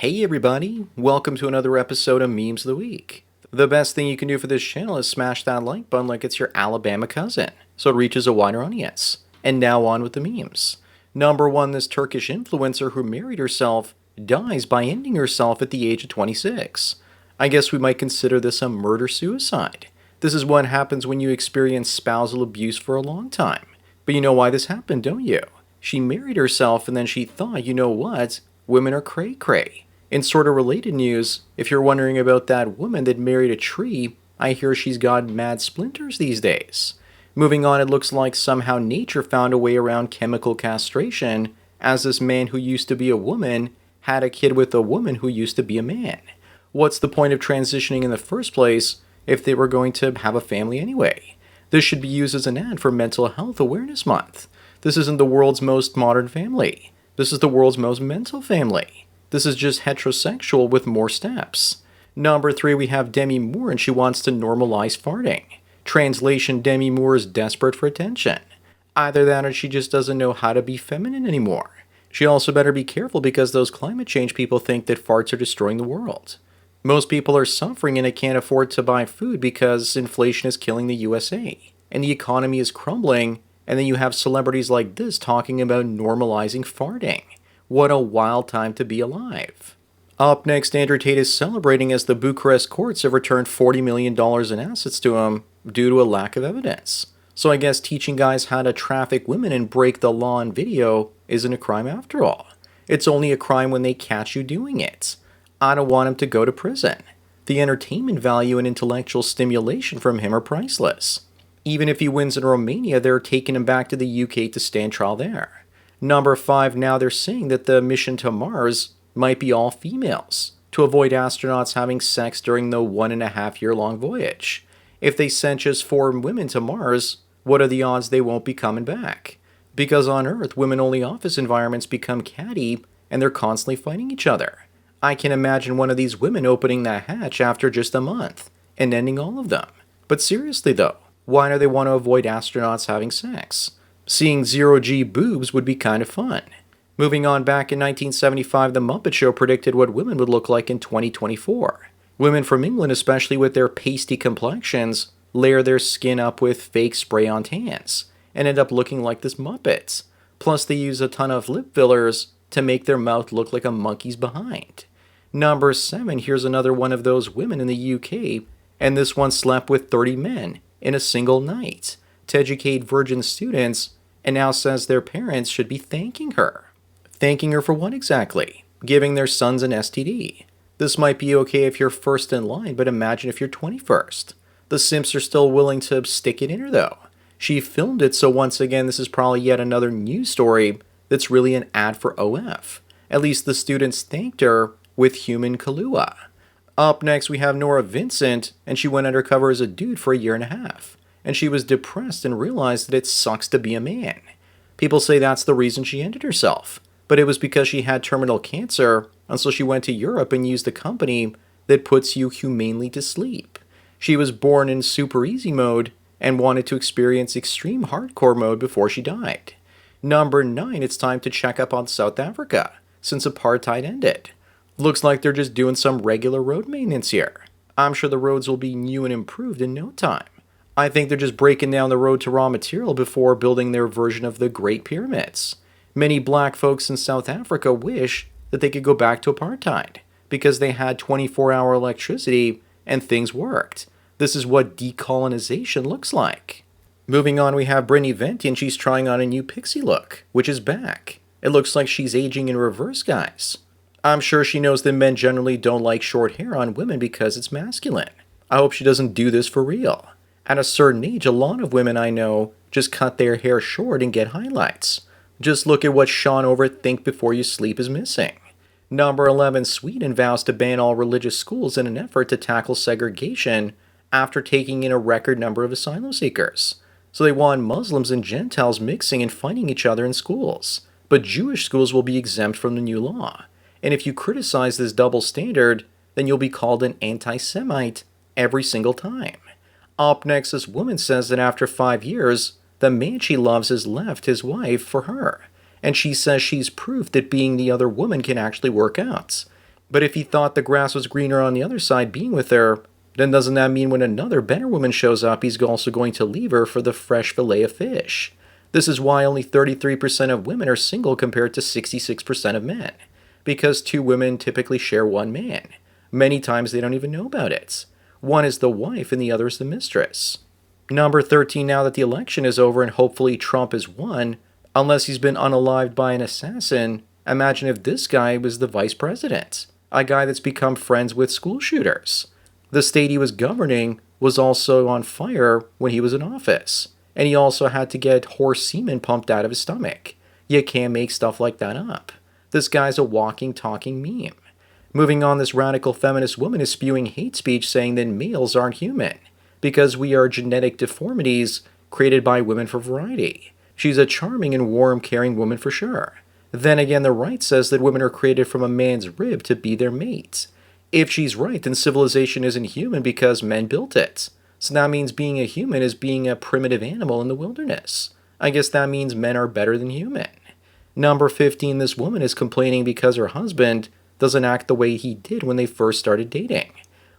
Hey everybody, welcome to another episode of Memes of the Week. The best thing you can do for this channel is smash that like button like it's your Alabama cousin, so it reaches a wider audience. And now on with the memes. Number 1, this Turkish influencer who married herself dies by ending herself at the age of 26. I guess we might consider this a murder-suicide. This is what happens when you experience spousal abuse for a long time. But you know why this happened, don't you? She married herself and then she thought, you know what? Women are cray-cray. In sort of related news, if you're wondering about that woman that married a tree, I hear she's got mad splinters these days. Moving on, it looks like somehow nature found a way around chemical castration, as this man who used to be a woman had a kid with a woman who used to be a man. What's the point of transitioning in the first place if they were going to have a family anyway? This should be used as an ad for Mental Health Awareness Month. This isn't the world's most modern family. This is the world's most mental family. This is just heterosexual with more steps. Number 3, we have Demi Moore and she wants to normalize farting. Translation, Demi Moore is desperate for attention. Either that or she just doesn't know how to be feminine anymore. She also better be careful because those climate change people think that farts are destroying the world. Most people are suffering and they can't afford to buy food because inflation is killing the USA. And the economy is crumbling, and then you have celebrities like this talking about normalizing farting. What a wild time to be alive. Up next, Andrew Tate is celebrating as the Bucharest courts have returned $40 million in assets to him due to a lack of evidence. So I guess teaching guys how to traffic women and break the law on video isn't a crime after all. It's only a crime when they catch you doing it. I don't want him to go to prison. The entertainment value and intellectual stimulation from him are priceless. Even if he wins in Romania, they're taking him back to the UK to stand trial there. Number 5, now they're saying that the mission to Mars might be all females to avoid astronauts having sex during the 1.5-year-long voyage. If they sent just 4 women to Mars, what are the odds they won't be coming back? Because on Earth, women-only office environments become catty and they're constantly fighting each other. I can imagine one of these women opening that hatch after just a month and ending all of them. But seriously though, why do they want to avoid astronauts having sex? Seeing zero-G boobs would be kind of fun. Moving on, back in 1975, The Muppet Show predicted what women would look like in 2024. Women from England, especially with their pasty complexions, layer their skin up with fake spray-on tans and end up looking like this Muppets. Plus, they use a ton of lip fillers to make their mouth look like a monkey's behind. Number 7, here's another one of those women in the UK, and this one slept with 30 men in a single night to educate virgin students, and now says their parents should be thanking her. Thanking her for what exactly? Giving their sons an STD. This might be okay if you're first in line, but imagine if you're 21st. The simps are still willing to stick it in her though. She filmed it, so once again this is probably yet another news story that's really an ad for OF. At least the students thanked her with human Kahlua. Up next we have Nora Vincent, and she went undercover as a dude for 1.5 years. And she was depressed and realized that it sucks to be a man. People say that's the reason she ended herself, but it was because she had terminal cancer, and so she went to Europe and used a company that puts you humanely to sleep. She was born in super easy mode and wanted to experience extreme hardcore mode before she died. Number 9, it's time to check up on South Africa, since apartheid ended. Looks like they're just doing some regular road maintenance here. I'm sure the roads will be new and improved in no time. I think they're just breaking down the road to raw material before building their version of the Great Pyramids. Many black folks in South Africa wish that they could go back to apartheid because they had 24-hour electricity and things worked. This is what decolonization looks like. Moving on, we have Brittany Venti, and she's trying on a new pixie look, which is back. It looks like she's aging in reverse, guys. I'm sure she knows that men generally don't like short hair on women because it's masculine. I hope she doesn't do this for real. At a certain age, a lot of women I know just cut their hair short and get highlights. Just look at what Sean over Think Before You Sleep is missing. Number 11, Sweden vows to ban all religious schools in an effort to tackle segregation after taking in a record number of asylum seekers. So they want Muslims and Gentiles mixing and fighting each other in schools. But Jewish schools will be exempt from the new law. And if you criticize this double standard, then you'll be called an anti-Semite every single time. Up next, this woman says that after 5 years, the man she loves has left his wife for her. And she says she's proof that being the other woman can actually work out. But if he thought the grass was greener on the other side being with her, then doesn't that mean when another better woman shows up, he's also going to leave her for the fresh fillet of fish? This is why only 33% of women are single compared to 66% of men. Because two women typically share one man. Many times they don't even know about it. One is the wife and the other is the mistress. Number 13, now that the election is over and hopefully Trump has won, unless he's been unalived by an assassin, imagine if this guy was the vice president. A guy that's become friends with school shooters. The state he was governing was also on fire when he was in office. And he also had to get horse semen pumped out of his stomach. You can't make stuff like that up. This guy's a walking, talking meme. Moving on, this radical feminist woman is spewing hate speech saying that males aren't human because we are genetic deformities created by women for variety. She's a charming and warm, caring woman for sure. Then again, the right says that women are created from a man's rib to be their mate. If she's right, then civilization isn't human because men built it. So that means being a human is being a primitive animal in the wilderness. I guess that means men are better than human. Number 15, this woman is complaining because her husband doesn't act the way he did when they first started dating.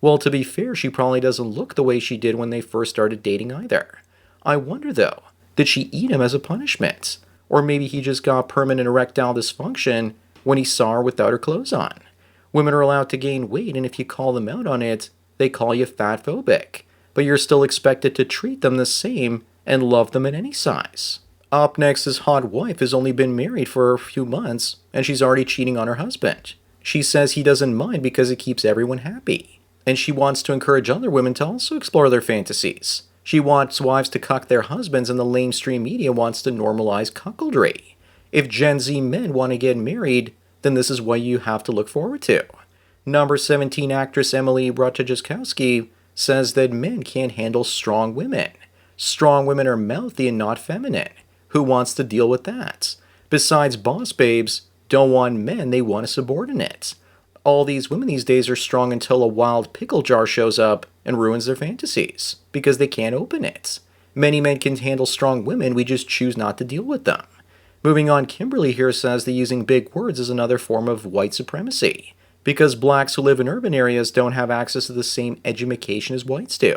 Well, to be fair, she probably doesn't look the way she did when they first started dating either. I wonder though, did she eat him as a punishment? Or maybe he just got permanent erectile dysfunction when he saw her without her clothes on. Women are allowed to gain weight, and if you call them out on it, they call you fat phobic. But you're still expected to treat them the same and love them at any size. Up next, his hot wife has only been married for a few months, and she's already cheating on her husband. She says he doesn't mind because it keeps everyone happy. And she wants to encourage other women to also explore their fantasies. She wants wives to cuck their husbands, and the lamestream media wants to normalize cuckoldry. If Gen Z men want to get married, then this is what you have to look forward to. Number 17, actress Emily Ratajkowski says that men can't handle strong women. Strong women are mouthy and not feminine. Who wants to deal with that? Besides, boss babes don't want men, they want a subordinate. All these women these days are strong until a wild pickle jar shows up and ruins their fantasies, because they can't open it. Many men can handle strong women, we just choose not to deal with them. Moving on, Kimberly here says that using big words is another form of white supremacy, because blacks who live in urban areas don't have access to the same education as whites do.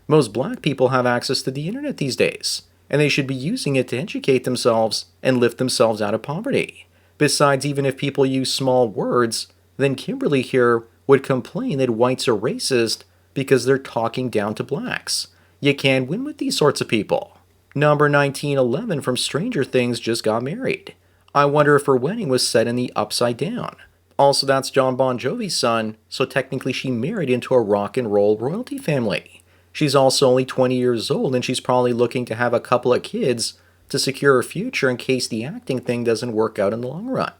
Most black people have access to the internet these days, and they should be using it to educate themselves and lift themselves out of poverty. Besides, even if people use small words, then Kimberly here would complain that whites are racist because they're talking down to blacks. You can't win with these sorts of people. Number 19, 11 from Stranger Things just got married. I wonder if her wedding was set in the upside down. Also, that's John Bon Jovi's son, so technically she married into a rock and roll royalty family. She's also only 20 years old, and she's probably looking to have a couple of kids to secure her future in case the acting thing doesn't work out in the long run.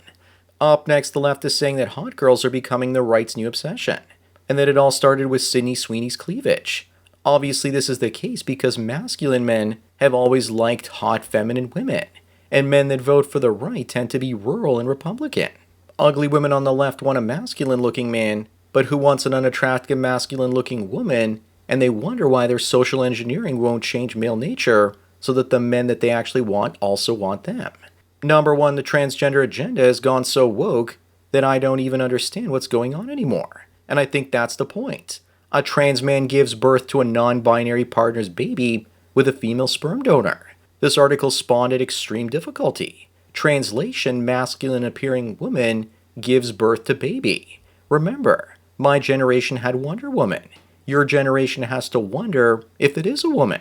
Up next, the left is saying that hot girls are becoming the right's new obsession, and that it all started with Sydney Sweeney's cleavage. Obviously, this is the case because masculine men have always liked hot feminine women, and men that vote for the right tend to be rural and Republican. Ugly women on the left want a masculine-looking man, but who wants an unattractive masculine-looking woman, and they wonder why their social engineering won't change male nature so that the men that they actually want also want them. Number 1, the transgender agenda has gone so woke that I don't even understand what's going on anymore. And I think that's the point. A trans man gives birth to a non-binary partner's baby with a female sperm donor. This article spawned at extreme difficulty. Translation, masculine-appearing woman gives birth to baby. Remember, my generation had Wonder Woman. Your generation has to wonder if it is a woman.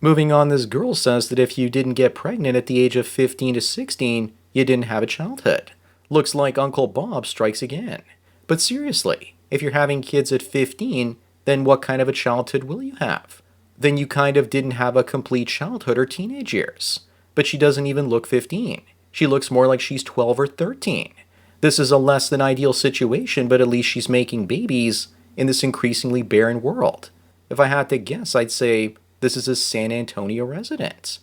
Moving on, this girl says that if you didn't get pregnant at the age of 15 to 16, you didn't have a childhood. Looks like Uncle Bob strikes again. But seriously, if you're having kids at 15, then what kind of a childhood will you have? Then you kind of didn't have a complete childhood or teenage years. But she doesn't even look 15. She looks more like she's 12 or 13. This is a less than ideal situation, but at least she's making babies in this increasingly barren world. If I had to guess, I'd say this is a San Antonio resident.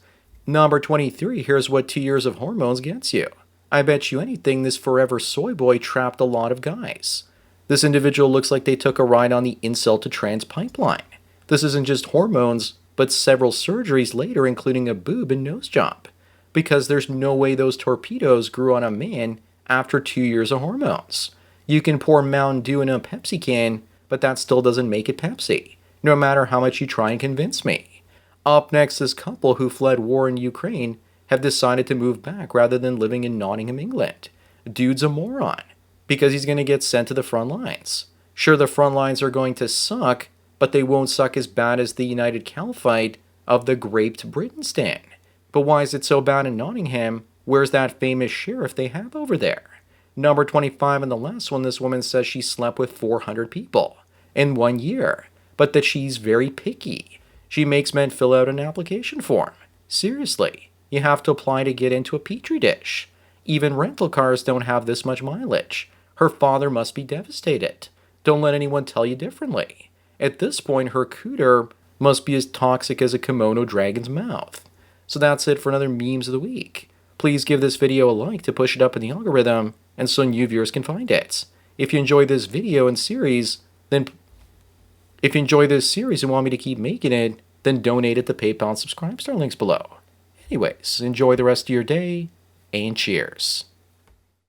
Number 23, here's what 2 years of hormones gets you. I bet you anything this forever soy boy trapped a lot of guys. This individual looks like they took a ride on the incel to trans pipeline. This isn't just hormones, but several surgeries later, including a boob and nose job. Because there's no way those torpedoes grew on a man after 2 years of hormones. You can pour Mountain Dew in a Pepsi can, but that still doesn't make it Pepsi, no matter how much you try and convince me. Up next, this couple who fled war in Ukraine have decided to move back rather than living in Nottingham, England. Dude's a moron, because he's going to get sent to the front lines. Sure, the front lines are going to suck, but they won't suck as bad as the United Caliphate of the Great Britainstand. But why is it so bad in Nottingham? Where's that famous sheriff they have over there? Number 25 in the last one, this woman says she slept with 400 people in 1 year, but that she's very picky. She makes men fill out an application form. Seriously, you have to apply to get into a petri dish. Even rental cars don't have this much mileage. Her father must be devastated. Don't let anyone tell you differently. At this point, her cooter must be as toxic as a kimono dragon's mouth. So that's it for another Memes of the Week. Please give this video a like to push it up in the algorithm, and so new viewers can find it. If you enjoy this video and series, and want me to keep making it, then donate at the PayPal and Subscribe Star links below. Anyways, enjoy the rest of your day, and cheers.